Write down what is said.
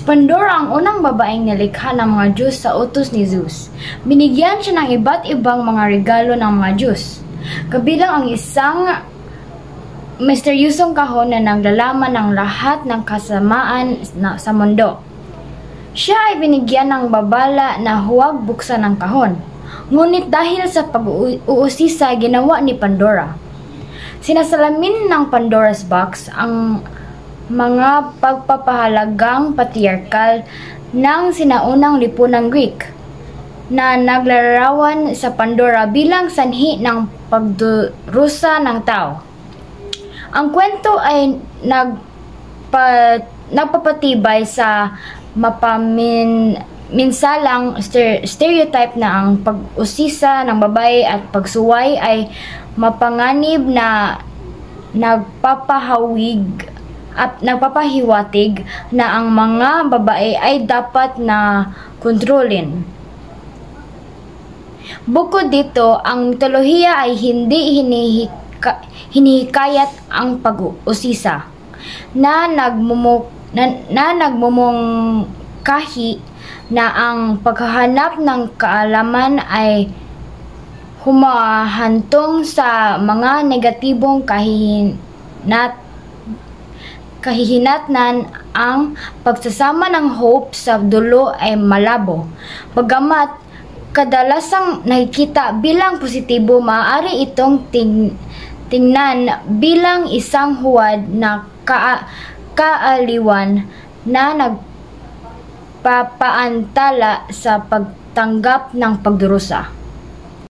Pandora ang unang babaeng nilikha ng mga Diyos sa utos ni Zeus. Binigyan siya ng iba't ibang mga regalo ng mga Diyos, kabilang ang isang misteryosong kahon na naglalaman ng lahat ng kasamaan sa mundo. Siya ay binigyan ng babala na huwag buksan ang kahon. Ngunit dahil sa pag-uusisa ginawa ni Pandora, sinasalamin ng Pandora's Box ang mga pagpapahalagang patriarkal ng sinaunang lipunang Greek na naglalarawan sa Pandora bilang sanhi ng pagdurusa ng tao. Ang kwento ay nagpapatibay sa minsalang stereotype na ang pag-usisa ng babae at pagsuway ay mapanganib na nagpapahiwatig na ang mga babae ay dapat na kontrolin. Bukod dito, ang mitolohiya ay hindi hinihikayat ang pag-usisa na nagmumungkahi na ang paghahanap ng kaalaman ay humahantong sa mga negatibong kahihinatnan. Ang pagsasama ng hope sa dulo ay malabo. Bagamat kadalasang nakikita bilang positibo, maaari itong tingnan bilang isang huwad na kaaliwan na nagpapaantala sa pagtanggap ng pagdurusa.